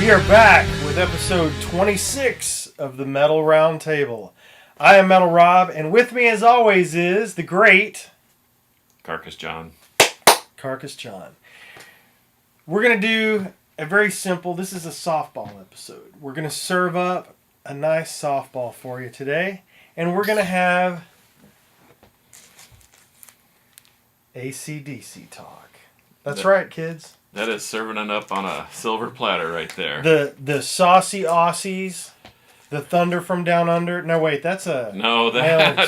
We are back with episode 26 of the Metal Roundtable. I am Metal Rob, and with me as always is the great... Carcass John. Carcass John. We're going to do a very simple, this is a softball episode. We're going to serve up a nice softball for you today, and we're going to have AC/DC talk. That's right, kids. That is serving it up on a silver platter right there. The Saucy Aussies, the Thunder from Down Under. No, wait, that's a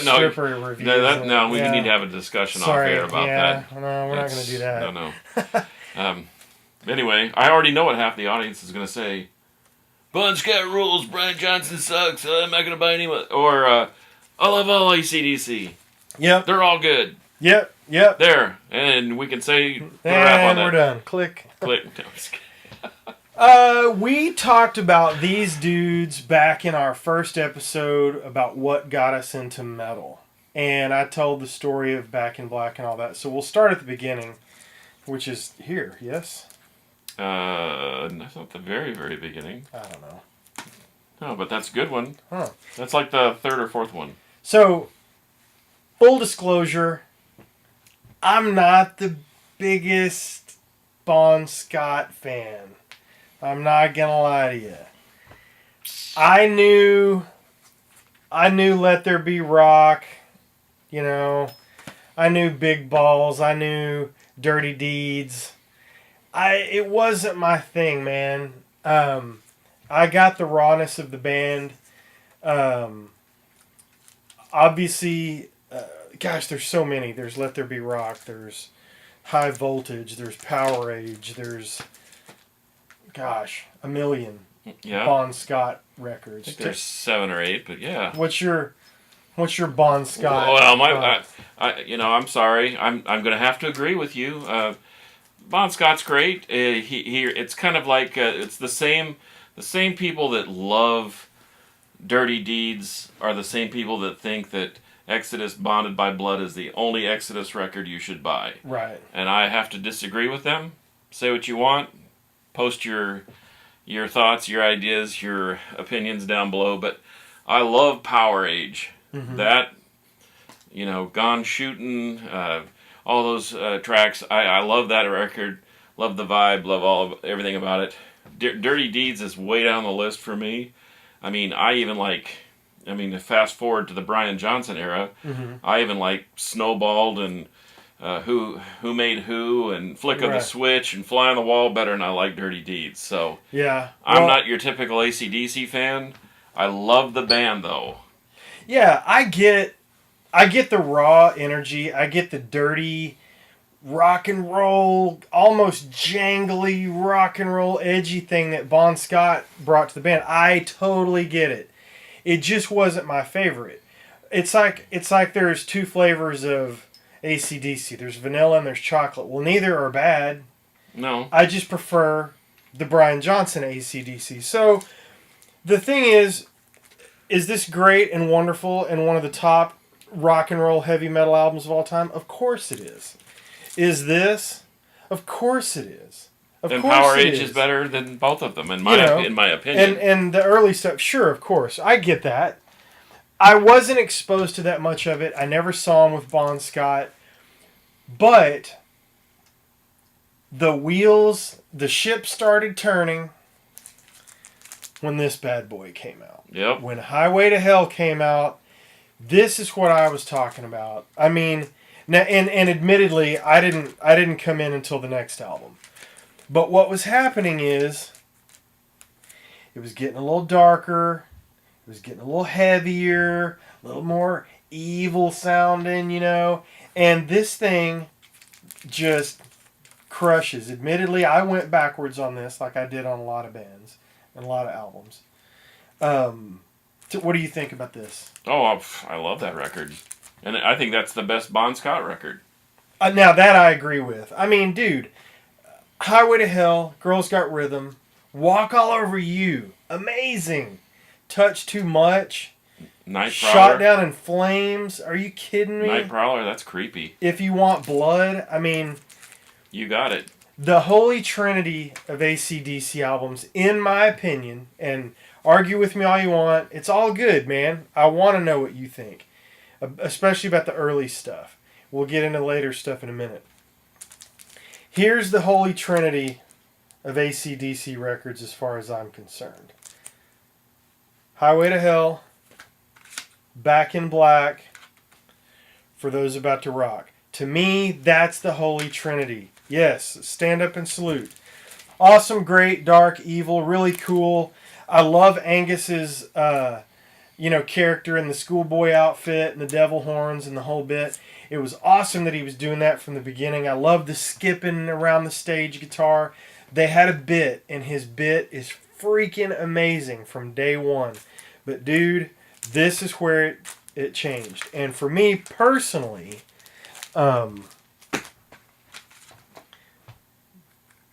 stripper review. We need to have a discussion off air about that. No, we're not going to do that. No. Anyway, I already know what half the audience is going to say. Bon Scott rules, Brian Johnson sucks, I'm not going to buy any more. Or, I love all AC/DC. Yep. They're all good. Yep. There. And we can say, and we're done. Click. No, we talked about these dudes back in our first episode about what got us into metal. And I told the story of Back in Black and all that. So we'll start at the beginning, which is here, yes? That's not the very, very beginning. I don't know. No, but that's a good one. Huh. That's like the third or fourth one. So, full disclosure, I'm not the biggest Bon Scott fan. I'm not gonna lie to you. I knew Let There Be Rock, you know. I knew Big Balls. I knew Dirty Deeds. It wasn't my thing, man. I got the rawness of the band. Obviously, gosh, there's so many. There's Let There Be Rock. There's High Voltage. There's Power Age. There's, gosh, a million Bon Scott records. I think there's 7 or 8, but yeah. What's your Bon Scott? Well, I'm sorry. I'm going to have to agree with you. Bon Scott's great. It's kind of like it's the same people that love Dirty Deeds are the same people that think that Exodus Bonded by Blood is the only Exodus record you should buy. Right. And I have to disagree with them. Say what you want. Post your thoughts, your ideas, your opinions down below. But I love Power Age. Mm-hmm. That, Gone Shootin', all those tracks. I love that record. Love the vibe. Love everything about it. Dirty Deeds is way down the list for me. I mean, to fast forward to the Brian Johnson era, mm-hmm. I even like Snowballed and Who Made Who and Flick of the Switch and Fly on the Wall better than I like Dirty Deeds. So yeah, I'm not your typical AC/DC fan. I love the band though. Yeah, I get the raw energy. I get the dirty rock and roll, almost jangly rock and roll, edgy thing that Bon Scott brought to the band. I totally get it. It just wasn't my favorite. It's like there's two flavors of AC/DC. There's vanilla and there's chocolate. Well, neither are bad. No. I just prefer the Brian Johnson AC/DC. So the thing is this great and wonderful and one of the top rock and roll heavy metal albums of all time? Of course it is. Is this? Of course it is. And Power Age is better than both of them, in my opinion. And the early stuff, sure, of course. I get that. I wasn't exposed to that much of it. I never saw him with Bon Scott. But the ship started turning when this bad boy came out. Yep. When Highway to Hell came out, this is what I was talking about. I mean, now, and admittedly, I didn't come in until the next album. But what was happening is, it was getting a little darker, it was getting a little heavier, a little more evil sounding, and this thing just crushes. Admittedly, I went backwards on this, like I did on a lot of bands and a lot of albums. What do you think about this? Oh, I love that record. And I think that's the best Bon Scott record. Now, that I agree with. I mean, dude, Highway to Hell, Girls Got Rhythm, Walk All Over You, amazing. Touch Too Much, Night Prowler. Shot Down in Flames, are you kidding me? Night Prowler, that's creepy. If You Want Blood, I mean... You got it. The holy trinity of AC/DC albums, in my opinion, and argue with me all you want, it's all good, man. I want to know what you think, especially about the early stuff. We'll get into later stuff in a minute. Here's the holy trinity of AC/DC records as far as I'm concerned. Highway to Hell, Back in Black, For Those About to Rock. To me, that's the holy trinity. Yes, stand up and salute. Awesome, great, dark, evil, really cool. I love Angus's, character in the schoolboy outfit and the devil horns and the whole bit. It was awesome that he was doing that from the beginning. I love the skipping around the stage guitar. They had a bit, and his bit is freaking amazing from day one. But dude, this is where it changed. And for me personally,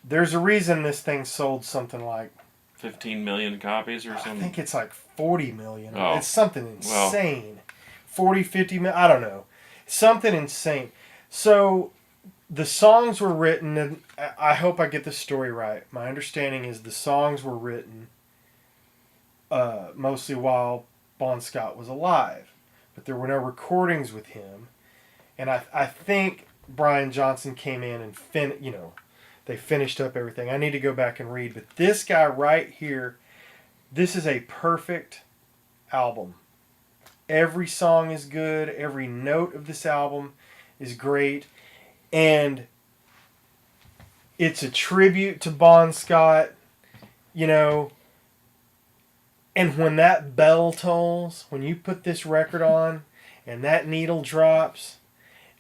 there's a reason this thing sold something like 15 million copies or I something. think it's like 40 million. Oh. It's something insane. 40, 50 million. I don't know. Something insane. So the songs were written, and I hope I get the story right. My understanding is the songs were written mostly while Bon Scott was alive, but there were no recordings with him. And I think Brian Johnson came in and they finished up everything. I need to go back and read, but this guy right here, this is a perfect album. Every song is good. Every note of this album is great. And it's a tribute to Bon Scott, And when that bell tolls, when you put this record on and that needle drops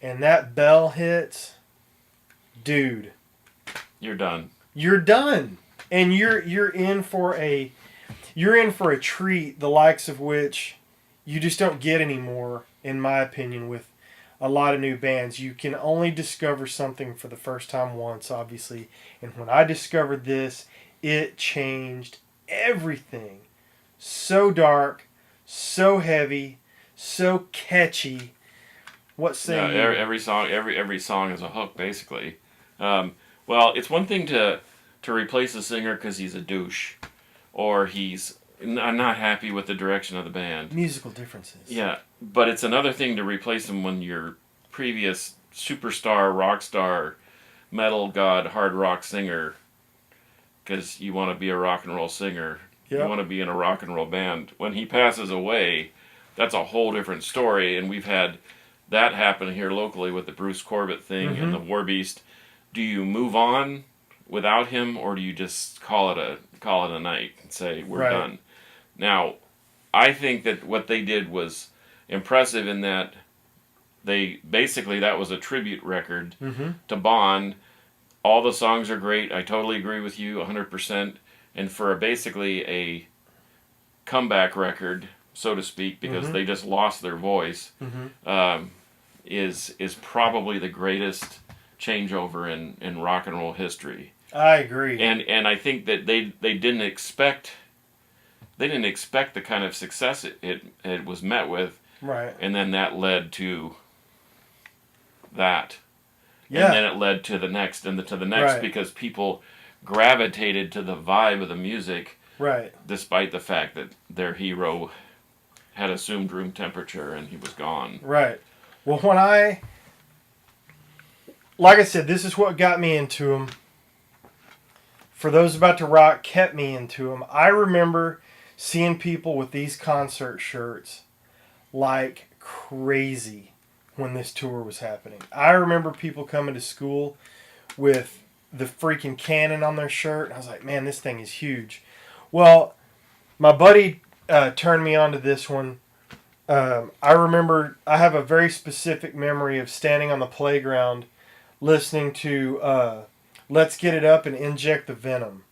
and that bell hits, dude, You're done. You're done. And you're in for a treat the likes of which you just don't get anymore, in my opinion, with a lot of new bands. You can only discover something for the first time once, obviously. And when I discovered this, it changed everything. So dark, so heavy, so catchy. What say you? Every song is a hook, basically. Well, it's one thing to replace a singer because he's a douche, or he's not happy with the direction of the band. Musical differences. Yeah, but it's another thing to replace him when your previous superstar, rock star, metal god, hard rock singer, because you want to be a rock and roll singer. Yep. You want to be in a rock and roll band. When he passes away, that's a whole different story, and we've had that happen here locally with the Bruce Corbett thing and the War Beast. Do you move on without him, or do you just call it a night and say we're done? Now, I think that what they did was impressive in that that was a tribute record to Bon. All the songs are great. I totally agree with you 100%. And for basically a comeback record, so to speak, because they just lost their voice, is probably the greatest changeover in rock and roll history. I agree. And I think that they didn't expect the kind of success it was met with. Right. And then that led to that. Yeah. And then it led to the next and to the next because people gravitated to the vibe of the music. Right. Despite the fact that their hero had assumed room temperature and he was gone. Right. Well, like I said, this is what got me into them. For Those About to Rock kept me into them. I remember seeing people with these concert shirts like crazy when this tour was happening. I remember people coming to school with the freaking cannon on their shirt. I was like, man, this thing is huge. Well, my buddy turned me on to this one. I remember I have a very specific memory of standing on the playground listening to Let's Get It Up and Inject the Venom.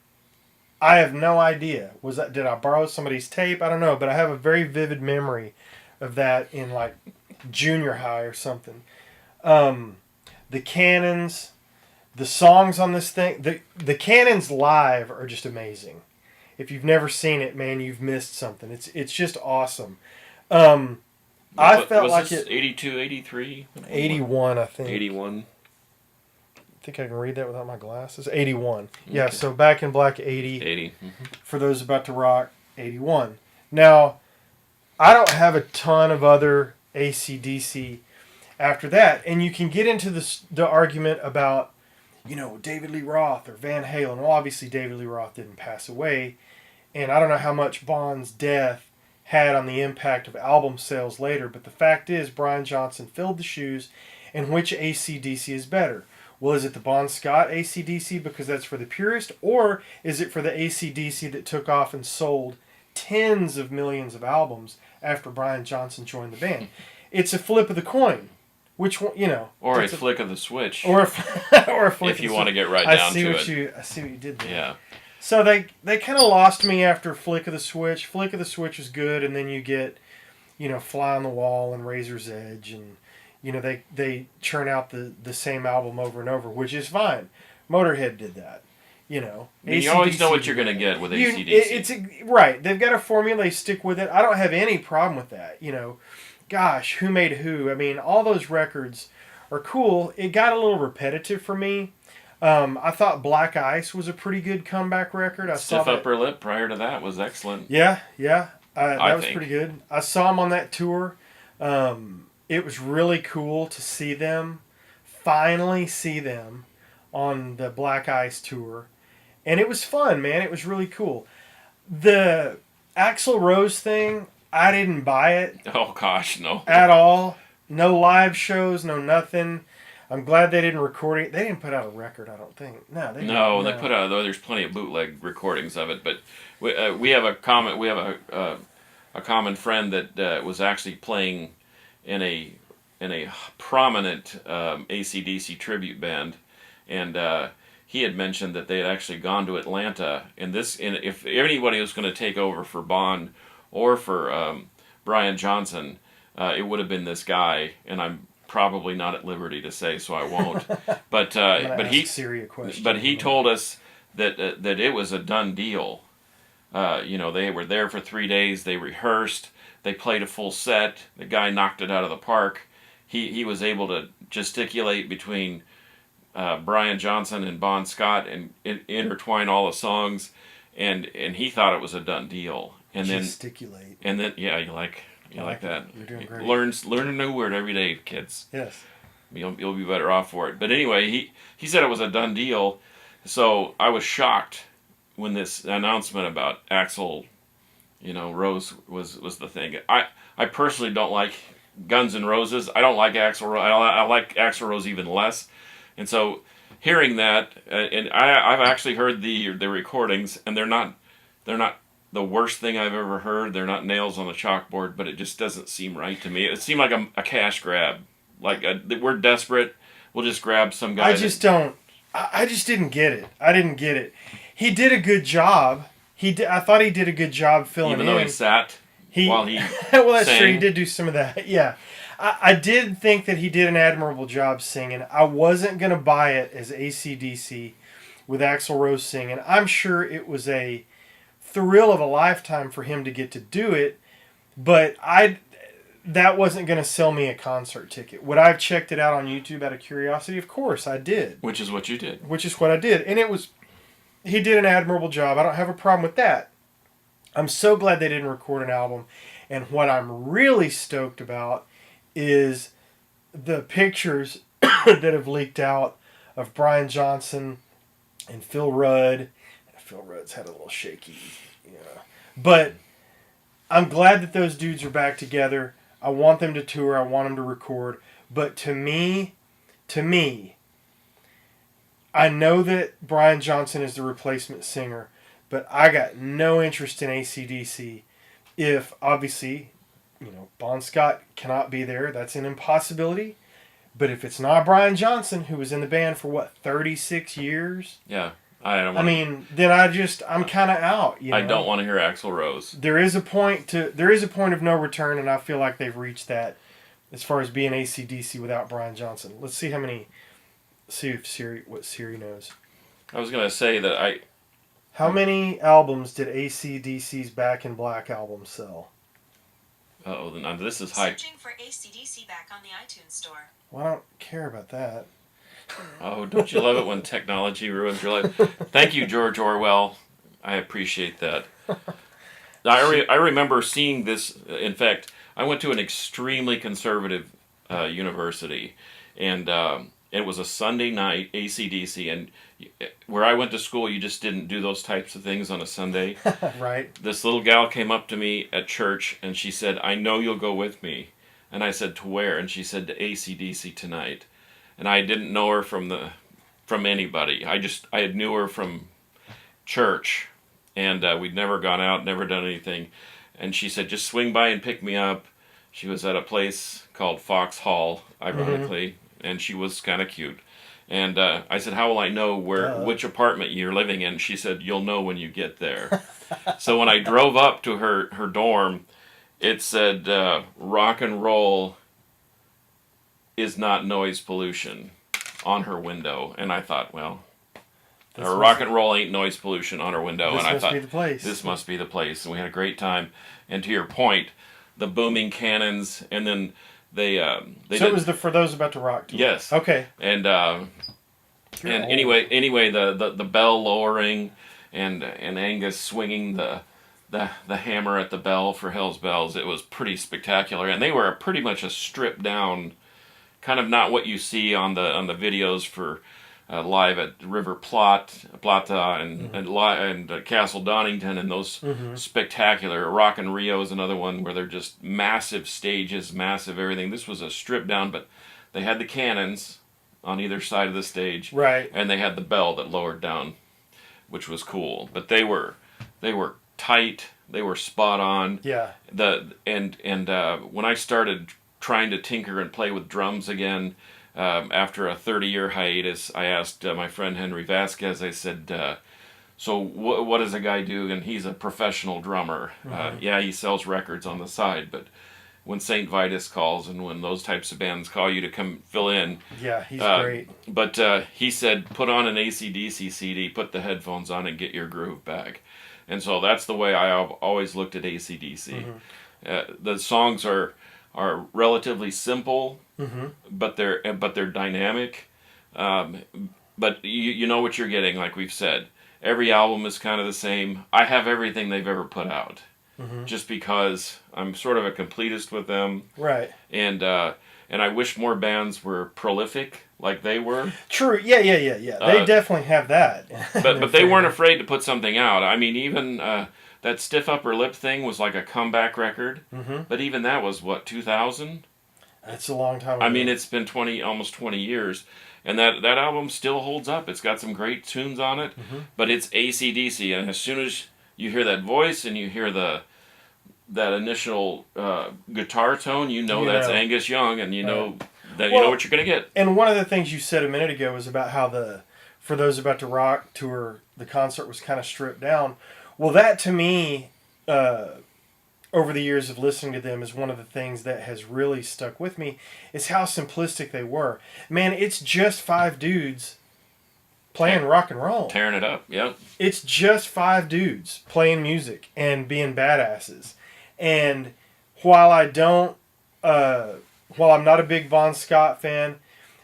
I have no idea. Did I borrow somebody's tape? I don't know, but I have a very vivid memory of that in like junior high or something. The Cannons, the songs on this thing, the Cannons live are just amazing. If you've never seen it, man, you've missed something. It's just awesome. I felt like it 82, 83? 81, I think. 81. think I can read that without my glasses. 81. Yeah, Okay. so Back in Black 80. 80. For those about to rock, 81. Now, I don't have a ton of other AC/DC after that, and you can get into the argument about, David Lee Roth or Van Halen. Well, obviously David Lee Roth didn't pass away, and I don't know how much Bon's death had on the impact of album sales later, but the fact is Brian Johnson filled the shoes, and which AC/DC is better? Well, is it the Bon Scott AC/DC because that's for the purist, or is it for the AC/DC that took off and sold tens of millions of albums after Brian Johnson joined the band? It's a flip of the coin. Which one, Or a flick of the switch. or or a flip. if you want to get right down to it. I see what you did there. Yeah. So they kind of lost me after Flick of the Switch. Flick of the Switch was good, and then you get, Fly on the Wall and Razor's Edge, and they churn out the same album over and over, which is fine. Motorhead did that. You always know what you're going to get with AC/DC. It's right. They've got a formula. They stick with it. I don't have any problem with that. Gosh, who made who? I mean, all those records are cool. It got a little repetitive for me. I thought Black Ice was a pretty good comeback record. Stiff Upper Lip prior to that was excellent. Yeah. That I was think. pretty good. I saw them on that tour. It was really cool to see them, finally see them on the Black Ice tour. And it was fun, man. It was really cool. The Axl Rose thing, I didn't buy it. Oh, gosh, no. At all. No live shows, no nothing. I'm glad they didn't record it. They didn't put out a record, I don't think. No, they didn't. No, they put out. There's plenty of bootleg recordings of it, but we have a common a common friend that was actually playing in a prominent AC/DC tribute band, and he had mentioned that they had actually gone to Atlanta. And if anybody was going to take over for Bon or for Brian Johnson, it would have been this guy, and I'm probably not at liberty to say, so I won't. But he told us that it was a done deal. They were there for 3 days. They rehearsed. They played a full set. The guy knocked it out of the park. He was able to gesticulate between Brian Johnson and Bon Scott and intertwine all the songs, and he thought it was a done deal. And gesticulate. Yeah, you like that. You're doing great. Learn a new word every day, kids. Yes. You'll be better off for it. But anyway, he said it was a done deal. So I was shocked when this announcement about Axl, Rose was the thing. I personally don't like Guns N' Roses. I don't like Axl Rose. I like Axl Rose even less. And so hearing that, and I've actually heard the recordings, and they're not the worst thing I've ever heard. They're not nails on the chalkboard, but it just doesn't seem right to me. It seemed like a cash grab. Like we're desperate. We'll just grab some guy. I just didn't get it. I didn't get it. He did a good job. I thought he did a good job filling in. Even though he sat while he well, that's sang. true. He did do some of that. Yeah. I did think that he did an admirable job singing. I wasn't going to buy it as AC/DC with Axl Rose singing. I'm sure it was a thrill of a lifetime for him to get to do it, but that wasn't going to sell me a concert ticket. Would I have checked it out on YouTube out of curiosity? Of course I did. Which is what you did. Which is what I did. And he did an admirable job. I don't have a problem with that. I'm so glad they didn't record an album. And what I'm really stoked about is the pictures that have leaked out of Brian Johnson and Phil Rudd. Phil Rudd's had a little shaky, But I'm glad that those dudes are back together. I want them to tour. I want them to record. But to me, I know that Brian Johnson is the replacement singer, but I got no interest in AC/DC if, obviously, Bon Scott cannot be there. That's an impossibility. But if it's not Brian Johnson, who was in the band for, 36 years? Yeah. Then I'm kind of out. I don't want to hear Axl Rose. There is a point of no return, and I feel like they've reached that as far as being AC/DC without Brian Johnson. Let's see what Siri knows. I was gonna say that How many albums did AC/DC's Back in Black album sell? Now this is high. Searching for AC/DC Back on the iTunes Store. Well, I don't care about that. Oh, don't you love it when technology ruins your life? Thank you, George Orwell. I appreciate that. I remember seeing this. In fact, I went to an extremely conservative university, and it was a Sunday night ACDC. And where I went to school, you just didn't do those types of things on a Sunday. Right. This little gal came up to me at church, and she said, "I know you'll go with me." And I said, "To where?" And she said, "To ACDC tonight." And I didn't know her from anybody. I had knew her from church, and we'd never gone out, never done anything. And she said, "Just swing by and pick me up." She was at a place called Fox Hall, ironically, and she was kind of cute. And I said, "How will I know which apartment you're living in?" She said, "You'll know when you get there." So when I drove up to her dorm, it said, "Rock and roll is not noise pollution" on her window. And I thought, well, rock and roll ain't noise pollution on her window. This And I must thought, be the place. this must be the place. And we had a great time. And to your point, the booming cannons, and then they So did, it was For Those About to Rock. Tour. yes. Okay. And You're and old. anyway, the bell lowering, and Angus swinging the hammer at the bell for Hell's Bells. It was pretty spectacular, and they were pretty much a stripped down, kind of not what you see on the videos for live at River Plata and Castle Donington, and those spectacular. Rock in Rio is another one where they're just massive stages, massive everything. This was a stripped down, but they had the cannons on either side of the stage, Right. and they had the bell that lowered down, which was cool. But they were tight. They were spot on. Yeah. When I started trying to tinker and play with drums again, after a 30-year hiatus, I asked my friend Henry Vasquez. I said, "So what does a guy do?" And he's a professional drummer. Yeah, he sells records on the side, but when St. Vitus calls and when those types of bands call you to come fill in, Yeah, he's great. But he said, "Put on an AC/DC CD, put the headphones on, and get your groove back." And so that's the way I have always looked at AC/DC. The songs are relatively simple, but they're dynamic. But you know what you're getting, like we've said. Every album is kind of the same. I have everything they've ever put out, just because I'm sort of a completist with them, Right. and I wish more bands were prolific like they were. True. Yeah. They definitely have that. But they weren't afraid to put something out. I mean, even that Stiff Upper Lip thing was like a comeback record. But even that was, what, 2000? That's a long time ago. I mean, it's been almost 20 years. And that album still holds up. It's got some great tunes on it. But it's AC/DC. And as soon as you hear that voice and you hear that initial guitar tone, you know that's Angus Young, and you know that you know what you're going to get. And one of the things you said a minute ago was about how For Those About to Rock tour, the concert was kind of stripped down. Well, that to me, over the years of listening to them, is one of the things that has really stuck with me, is how simplistic they were. Man, it's just 5 dudes playing rock and roll. Tearing it up, yep. It's just 5 dudes playing music and being badasses. And while I don't, while I'm not a big Bon Scott fan,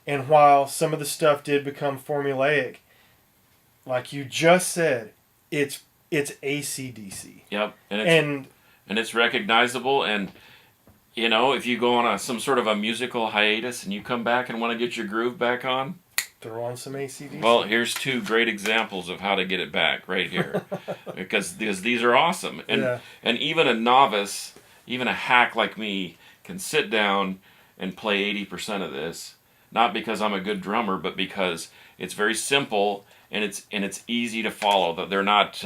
and while some of the stuff did become formulaic, like you just said, it's AC/DC. Yep, and it's recognizable. And you know, if you go on some sort of a musical hiatus and you come back and want to get your groove back on, throw on some AC/DC. Well, here's 2 great examples of how to get it back right here, because these are awesome. And even a novice, even a hack like me, can sit down and play 80% of this, not because I'm a good drummer, but because it's very simple and it's easy to follow. That they're not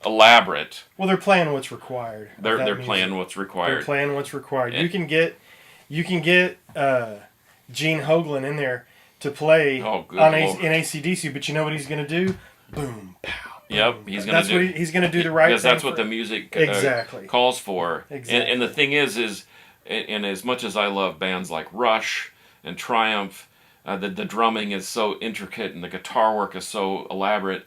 elaborate. Well, they're playing what's required. They're playing what's required. They're playing what's required. You can get Gene Hoglan in there to play in AC/DC, but you know what he's going to do? Boom, pow. Yep, he's going to do the right thing. Because that's what the music calls for. Exactly. And the thing is, and as much as I love bands like Rush and Triumph, the drumming is so intricate and the guitar work is so elaborate,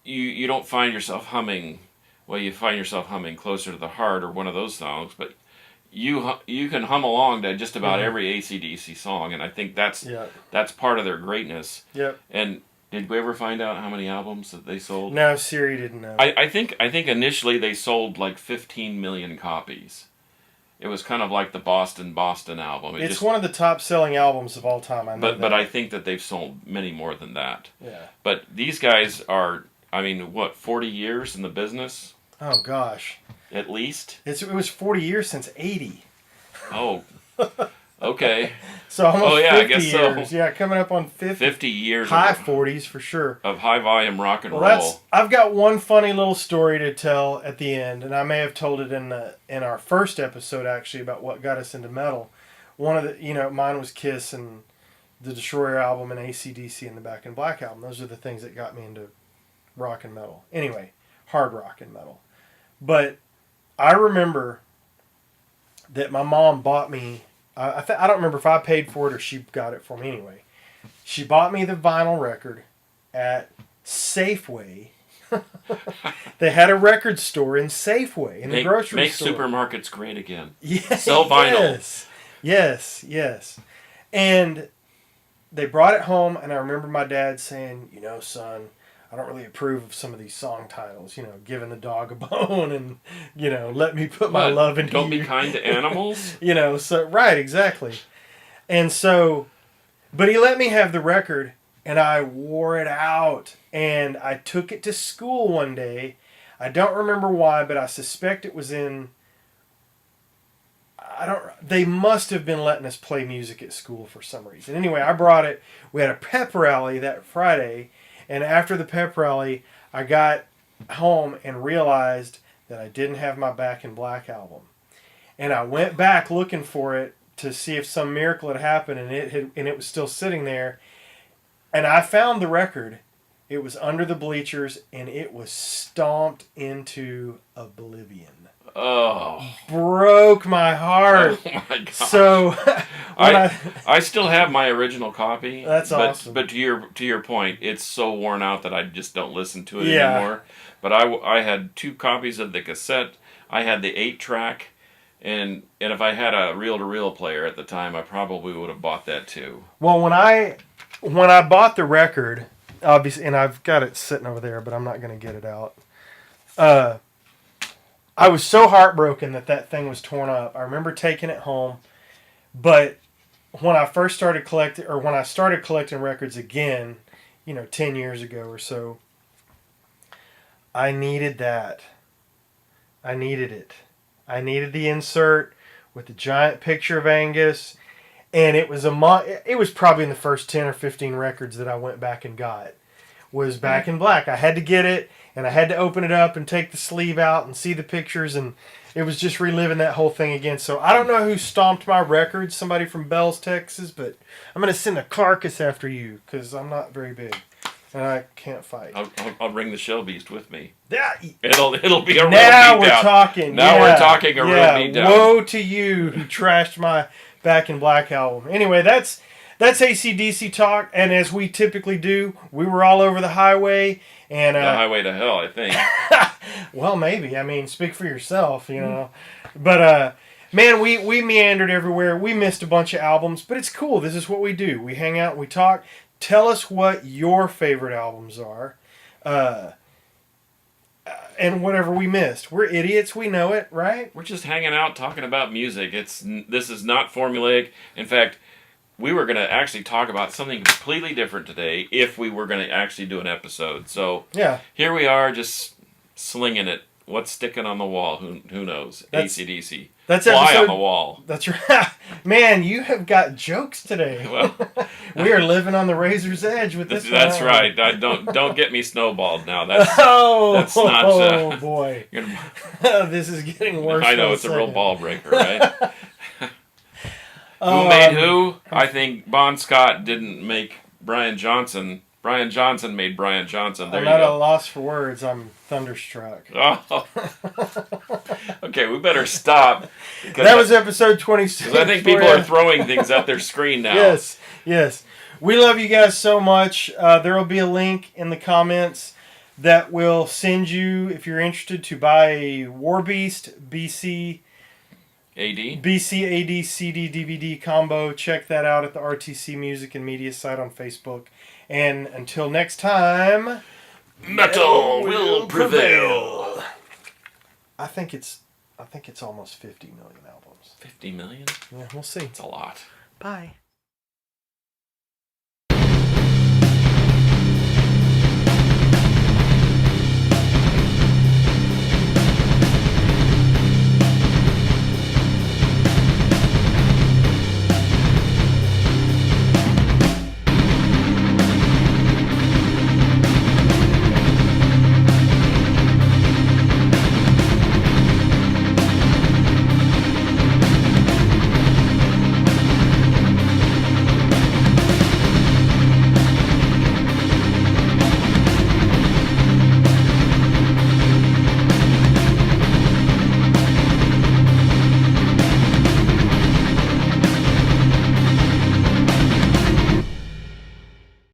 you don't find yourself humming. Well, you find yourself humming Closer to the Heart or one of those songs, but you can hum along to just about Mhm. every AC/DC song, and I think that's Yeah. that's part of their greatness. Yep. And did we ever find out how many albums that they sold? No, Siri didn't know. I think initially they sold like 15 million copies. It was kind of like the Boston album. It's one of the top selling albums of all time. I know but that. I think that they've sold many more than that. Yeah. But these guys are, I mean, what, 40 years in the business Oh gosh. at least? It was 40 years since 80. Oh, okay. So almost Oh, yeah, I 50 guess so. years. Yeah, coming up on 50. 50 years High of, 40s for sure. of high volume rock and Well, roll. I've got one funny little story to tell at the end, and I may have told it in our first episode actually about what got us into metal. One of the, mine was Kiss and the Destroyer album and AC/DC and the Back in Black album. Those are the things that got me into rock and metal. Anyway, hard rock and metal. But I remember that my mom bought me. I don't remember if I paid for it or she got it for me anyway. She bought me the vinyl record at Safeway. They had a record store in Safeway in the grocery Make store. supermarkets great again. Yes, Sell vinyl. Yes. And they brought it home, and I remember my dad saying, son, I don't really approve of some of these song titles, giving the dog a bone and, let me put my love into Don't you. be kind to animals? Right, exactly. And so, but he let me have the record, and I wore it out, and I took it to school one day. I don't remember why, but I suspect it was they must have been letting us play music at school for some reason. Anyway, I brought it. We had a pep rally that Friday, and after the pep rally, I got home and realized that I didn't have my Back in Black album. And I went back looking for it to see if some miracle had happened, and it was still sitting there. And I found the record. It was under the bleachers, and it was stomped into oblivion. Oh. Broke my heart. Oh my god. So when I still have my original copy. That's awesome. But to your point, it's so worn out that I just don't listen to it Yeah. anymore. But I had 2 copies of the cassette. I had the 8-track, and if I had a reel-to-reel player at the time, I probably would have bought that too. Well, when I bought the record, obviously, and I've got it sitting over there, but I'm not going to get it out. I was so heartbroken that thing was torn up. I remember taking it home, but when I started collecting records again, 10 years ago or so, I needed that. I needed it. I needed the insert with the giant picture of Angus, and it was probably in the first 10 or 15 records that I went back and got. Was Back in Black. I had to get it, and I had to open it up and take the sleeve out and see the pictures, and it was just reliving that whole thing again. So I don't know who stomped my records, somebody from Bells, Texas, but I'm going to send a carcass after you because I'm not very big, and I can't fight. I'll bring the Shell Beast with me. Yeah. It'll be a real Now beatdown. we're talking. Now we're talking a real beatdown. Woe to you who trashed my Back in Black album. Anyway, that's AC/DC talk, and as we typically do, we were all over the highway. And The highway to hell, I think. well, maybe. I mean, speak for yourself, But, man, we meandered everywhere. We missed a bunch of albums, but it's cool. This is what we do. We hang out, we talk. Tell us what your favorite albums are. And whatever we missed. We're idiots. We know it, right? We're just hanging out talking about music. This is not formulaic. In fact, we were going to actually talk about something completely different today if we were going to actually do an episode. So Yeah. here we are just slinging it. What's sticking on the wall? Who knows? AC/DC. That's Fly episode, on the wall. That's right. Man, you have got jokes today. Well, We are living on the razor's edge with this that's one. right. Don't get me snowballed now. That's That's not, oh boy. you're gonna- This is getting worse. I know by it's a real second. ball breaker, right? Who Um, made who? I think Bon Scott didn't make Brian Johnson. Brian Johnson made Brian Johnson. There I'm you not at a go. loss for words. I'm thunderstruck. Oh. Okay, we better stop. That was episode 26. I think people are throwing things at their screen now. Yes. We love you guys so much. There will be a link in the comments that will send you, if you're interested, to buy a Warbeast BC AD. BCAD CD DVD combo. Check that out at the RTC Music and Media site on Facebook. And until next time, Metal will prevail. I think it's almost 50 million albums. 50 million? Yeah, we'll see. That's a lot. Bye.